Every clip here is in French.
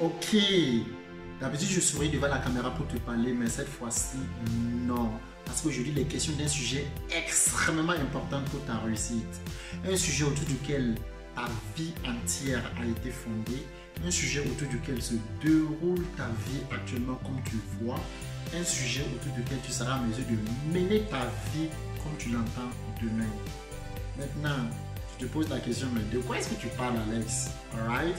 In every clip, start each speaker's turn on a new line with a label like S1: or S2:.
S1: Ok, d'habitude je souris devant la caméra pour te parler, mais cette fois-ci, non. Parce qu'aujourd'hui, les questions d'un sujet extrêmement important pour ta réussite. Un sujet autour duquel ta vie entière a été fondée. Un sujet autour duquel se déroule ta vie actuellement comme tu le vois. Un sujet autour duquel tu seras en mesure de mener ta vie comme tu l'entends demain. Maintenant, je te pose la question, mais de quoi est-ce que tu parles, Alex? Alright?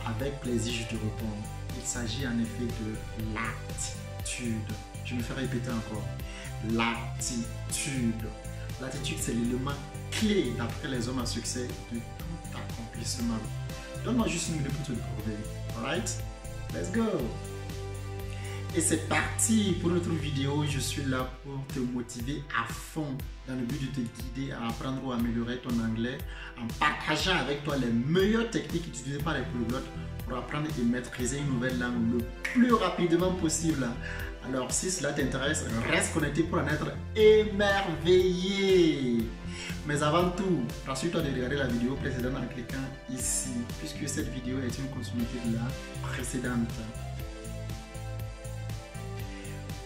S1: Avec plaisir, je te réponds. Il s'agit en effet de l'attitude. Je me fais répéter encore. L'attitude. L'attitude, c'est l'élément clé d'après les hommes à succès de tout accomplissement. Donne-moi juste une minute pour te le prouver. Alright? Let's go! Et c'est parti pour notre vidéo. Je suis là pour te motiver à fond dans le but de te guider à apprendre ou améliorer ton anglais en partageant avec toi les meilleures techniques utilisées par les polyglottes pour apprendre et maîtriser une nouvelle langue le plus rapidement possible. Alors si cela t'intéresse, reste connecté pour en être émerveillé. Mais avant tout, rassure-toi de regarder la vidéo précédente en cliquant ici, puisque cette vidéo est une continuité de la précédente.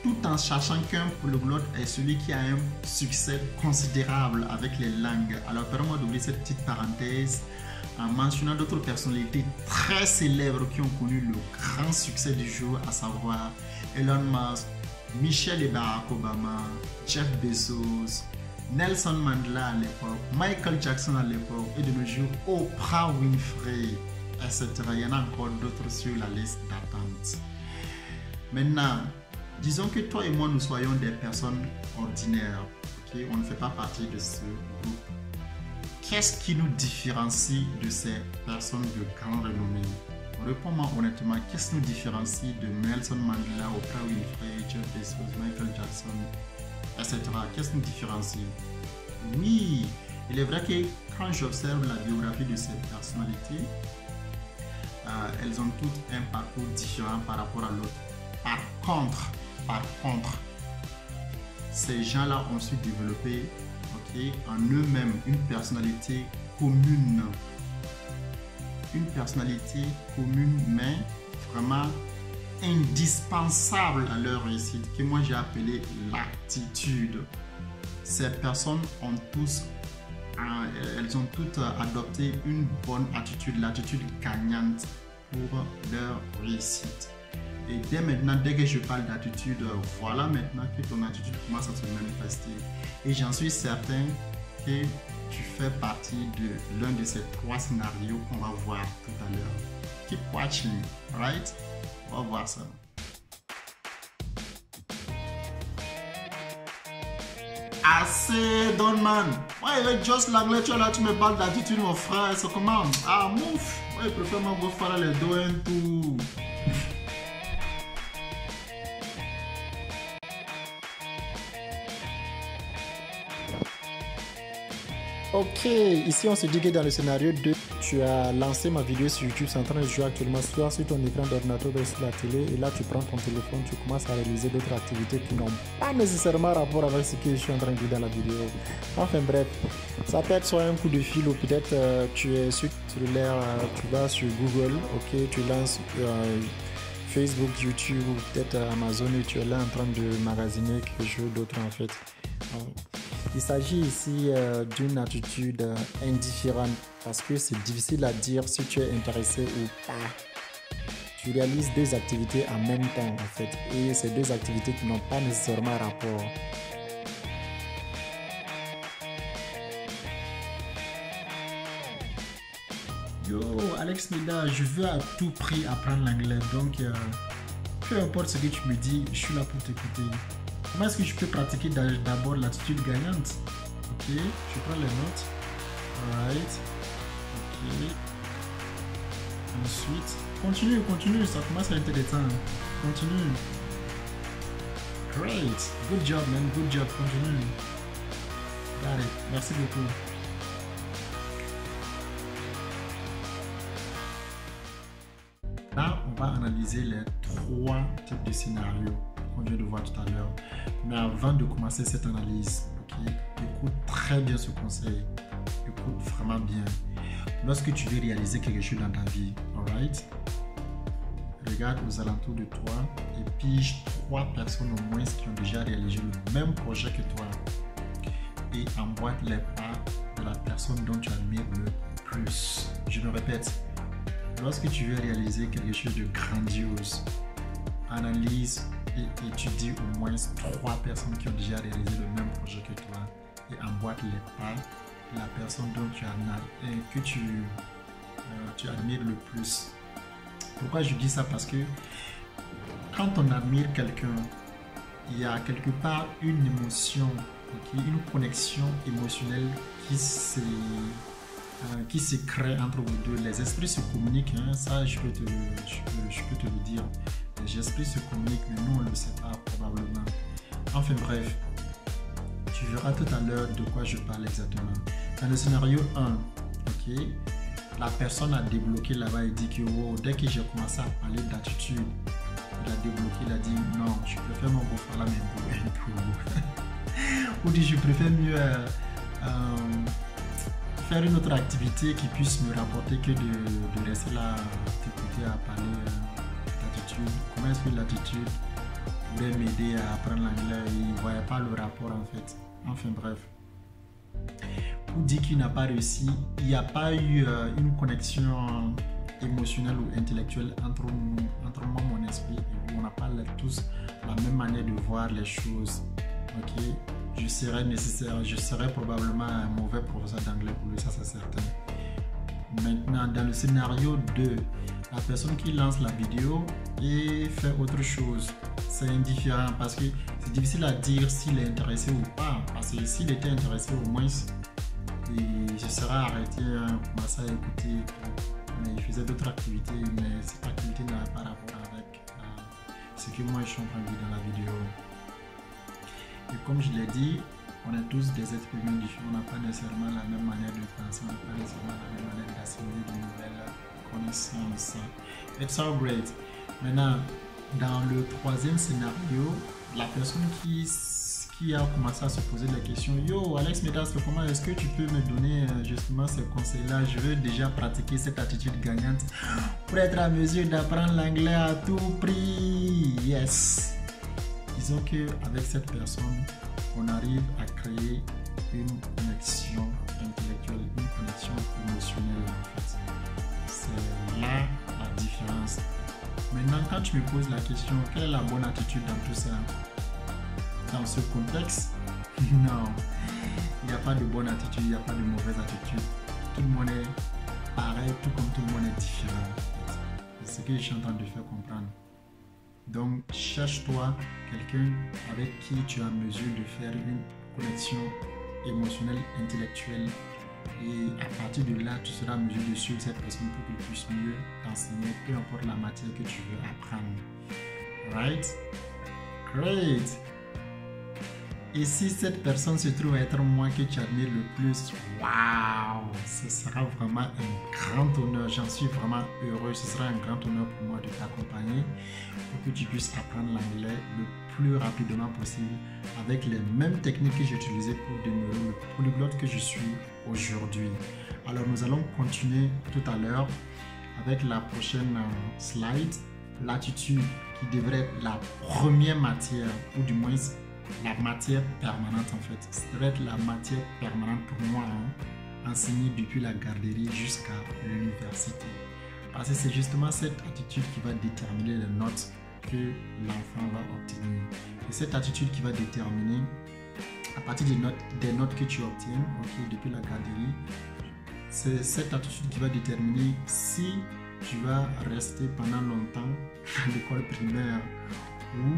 S1: Tout en sachant qu'un polyglotte est celui qui a un succès considérable avec les langues. Alors permets-moi d'ouvrir cette petite parenthèse en mentionnant d'autres personnalités très célèbres qui ont connu le grand succès du jour, à savoir Elon Musk, Michelle et Barack Obama, Jeff Bezos, Nelson Mandela à l'époque, Michael Jackson à l'époque et de nos jours Oprah Winfrey, etc. Il y en a encore d'autres sur la liste d'attente. Maintenant, disons que toi et moi, nous soyons des personnes ordinaires. Okay? On ne fait pas partie de ce groupe. Qu'est-ce qui nous différencie de ces personnes de grande renommée? Réponds-moi honnêtement, qu'est-ce qui nous différencie de Nelson Mandela, Oprah Winfrey, Jeff Bezos, Michael Jackson, etc. Qu'est-ce qui nous différencie? Oui, il est vrai que quand j'observe la biographie de ces personnalités, elles ont toutes un parcours différent par rapport à l'autre. Par contre, ces gens-là ont su développer en eux-mêmes une personnalité commune. Une personnalité commune, mais vraiment indispensable à leur réussite, que moi j'ai appelé l'attitude. Ces personnes ont elles ont toutes adopté une bonne attitude, l'attitude gagnante pour leur réussite. Et dès maintenant, dès que je parle d'attitude, voilà maintenant que ton attitude commence à se manifester. Et j'en suis certain que tu fais partie de l'un de ces trois scénarios qu'on va voir tout à l'heure. Keep watching, alright? On va voir ça. Assez, Donman. Ouais, avec Just l'anglais, tu es là, tu me parles d'attitude, mon frère. C'est comment? Ah, mouf. Ouais, préfère-moi vous faire les dos et tout. Ok, ici on se dit que dans le scénario 2, tu as lancé ma vidéo sur YouTube, c'est en train de jouer actuellement soit sur ton écran d'ordinateur ou sur la télé, et là tu prends ton téléphone, tu commences à réaliser d'autres activités qui n'ont pas nécessairement rapport avec ce que je suis en train de dire dans la vidéo. Enfin bref, ça peut être soit un coup de fil ou peut-être tu es sur l'air, tu vas sur Google, ok, tu lances Facebook, YouTube ou peut-être Amazon et tu es là en train de magasiner quelque chose d'autre en fait. Il s'agit ici d'une attitude indifférente parce que c'est difficile à dire si tu es intéressé ou pas. Tu réalises deux activités en même temps en fait et ces deux activités qui n'ont pas nécessairement rapport. Yo, Alex Nida, je veux à tout prix apprendre l'anglais donc peu importe ce que tu me dis, je suis là pour t'écouter. Comment est-ce que je peux pratiquer d'abord l'attitude gagnante? Ok, je prends les notes. Alright. Ok. Ensuite, continue, ça commence à être intéressant. Continue. Great. Good job, man. Good job. Continue. Got it. Merci beaucoup. Là, on va analyser les trois types de scénarios qu'on vient de voir tout à l'heure. Mais avant de commencer cette analyse, okay, écoute très bien ce conseil. Écoute vraiment bien. Lorsque tu veux réaliser quelque chose dans ta vie, alright, regarde aux alentours de toi et pige 3 personnes au moins qui ont déjà réalisé le même projet que toi et emboîte les pas de la personne dont tu admires le plus. Je me répète, lorsque tu veux réaliser quelque chose de grandiose, analyse et étudie au moins 3 personnes qui ont déjà réalisé le même projet que toi et emboîte les pas de la personne dont tu admires le plus. Pourquoi je dis ça? Parce que quand on admire quelqu'un, il y a quelque part une émotion, une connexion émotionnelle qui se crée entre vous deux. Les esprits se communiquent, hein, ça je peux te le dire. Les esprits se communiquent, mais nous on ne le sait pas probablement. Enfin bref, tu verras tout à l'heure de quoi je parle exactement. Dans le scénario 1, la personne a débloqué là-bas et dit que oh, dès que j'ai commencé à parler d'attitude, il a débloqué, il a dit non, je préfère mon beau-frère là, mais ou dit je préfère mieux faire une autre activité qui puisse me rapporter que de rester là t'écouter à parler d'attitude. Comment est-ce que l'attitude pourrait m'aider à apprendre l'anglais? Il ne voyait pas le rapport en fait. Enfin bref. Pour dire qu'il n'a pas réussi, il n'y a pas eu une connexion émotionnelle ou intellectuelle entre moi, mon esprit et vous. On n'a pas tous la même manière de voir les choses. Je serais probablement un mauvais professeur d'anglais pour lui, ça c'est certain. Maintenant, dans le scénario 2, la personne qui lance la vidéo et fait autre chose, c'est indifférent parce que c'est difficile à dire s'il est intéressé ou pas. Parce que s'il était intéressé, au moins il se serait arrêté, commencé à écouter, mais il faisait d'autres activités, mais cette activité n'a pas rapport avec ce que moi je suis en train de dire dans la vidéo. Et comme je l'ai dit, on est tous des êtres humains différents, on n'a pas nécessairement la même manière de penser, on n'a pas nécessairement la même manière d'assimiler de nouvelles connaissances. It's all great. Maintenant, dans le troisième scénario, la personne qui a commencé à se poser la question, yo Alex Medas, comment est-ce que tu peux me donner justement ces conseils-là? Je veux déjà pratiquer cette attitude gagnante pour être à mesure d'apprendre l'anglais à tout prix. Yes. Disons qu'avec cette personne, on arrive à créer une connexion intellectuelle, une connexion émotionnelle en fait. C'est là la différence. Maintenant, quand tu me poses la question, quelle est la bonne attitude dans tout ça? Dans ce contexte, non, il n'y a pas de bonne attitude, il n'y a pas de mauvaise attitude. Tout le monde est pareil, tout comme tout le monde est différent. C'est ce que je suis en train de faire comprendre. Donc, cherche-toi quelqu'un avec qui tu es en mesure de faire une connexion émotionnelle, intellectuelle. Et à partir de là, tu seras en mesure de suivre cette personne pour qu'elle puisse mieux t'enseigner, peu importe la matière que tu veux apprendre. Right? Great! Et si cette personne se trouve être moi que tu admires le plus, waouh, ce sera vraiment un grand honneur. J'en suis vraiment heureux. Ce sera un grand honneur pour moi de t'accompagner pour que tu puisses apprendre l'anglais le plus rapidement possible avec les mêmes techniques que j'ai utilisées pour demeurer le polyglotte que je suis aujourd'hui. Alors nous allons continuer tout à l'heure avec la prochaine slide, l'attitude qui devrait être la première matière ou du moins la matière permanente en fait. Ça devrait être la matière permanente pour moi, enseignée depuis la garderie jusqu'à l'université. Parce que c'est justement cette attitude qui va déterminer les notes que l'enfant va obtenir. Et cette attitude qui va déterminer, à partir des notes que tu obtiens depuis la garderie, c'est cette attitude qui va déterminer si tu vas rester pendant longtemps à l'école primaire ou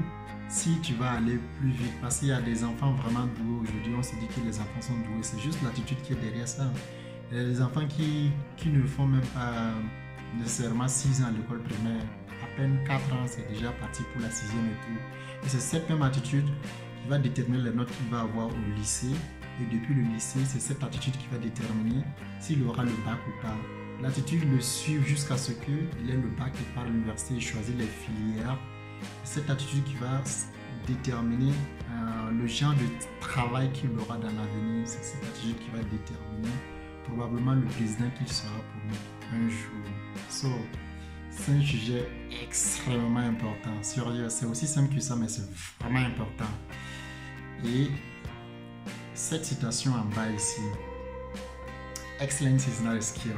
S1: si tu vas aller plus vite, parce qu'il y a des enfants vraiment doués aujourd'hui, on se dit que les enfants sont doués, c'est juste l'attitude qui est derrière ça. Il y a des enfants qui ne font même pas nécessairement 6 ans à l'école primaire, à peine 4 ans, c'est déjà parti pour la 6e et tout. Et c'est cette même attitude qui va déterminer les notes qu'il va avoir au lycée, et depuis le lycée, c'est cette attitude qui va déterminer s'il aura le bac ou pas. L'attitude le suit jusqu'à ce qu'il ait le bac et part à l'université et choisir les filières. Cette attitude qui va déterminer le genre de travail qu'il aura dans l'avenir. C'est cette attitude qui va déterminer probablement le président qu'il sera pour nous un jour. So, c'est un sujet extrêmement important. Sérieux, c'est aussi simple que ça, mais c'est vraiment important. Et cette citation en bas ici, excellence is not a skill,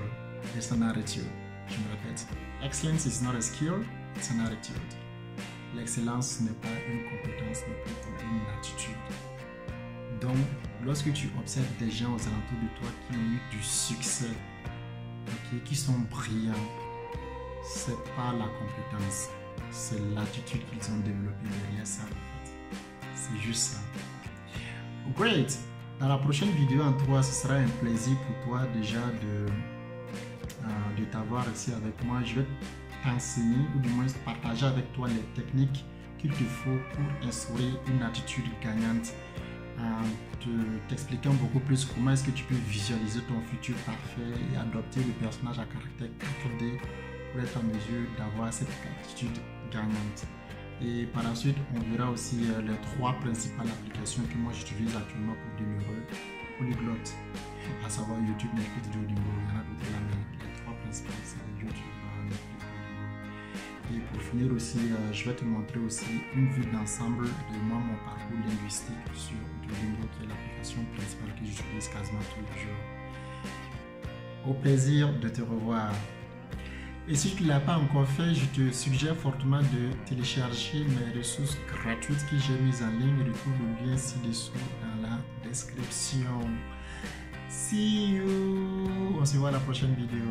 S1: it's an attitude. Je me répète, excellence is not a skill, it's an attitude. L'excellence n'est pas une compétence, mais plutôt une attitude. Donc, lorsque tu observes des gens aux alentours de toi qui ont eu du succès, okay, qui sont brillants, c'est pas la compétence, c'est l'attitude qu'ils ont développée derrière ça. C'est juste ça. Great! Dans la prochaine vidéo en 3, ce sera un plaisir pour toi déjà de t'avoir ici avec moi. Je vais t'enseigner ou du moins partager avec toi les techniques qu'il te faut pour instaurer une attitude gagnante, t'expliquant beaucoup plus comment est-ce que tu peux visualiser ton futur parfait et adopter le personnage à caractère 4D pour être en mesure d'avoir cette attitude gagnante. Et par la suite, on verra aussi les 3 principales applications que moi j'utilise actuellement pour demeurer polyglotte, à savoir YouTube, Netflix, Duolingo. Il y en a d'autres là, mais les 3 principales, c'est YouTube, Netflix, Duolingo. Et pour finir aussi, je vais te montrer aussi une vue d'ensemble de moi, mon parcours linguistique sur Duolingo, qui est l'application principale que j'utilise quasiment tous les jours. Au plaisir de te revoir. Et si tu ne l'as pas encore fait, je te suggère fortement de télécharger mes ressources gratuites que j'ai mises en ligne. Retrouve le lien ci-dessous dans la description. See you! On se voit à la prochaine vidéo.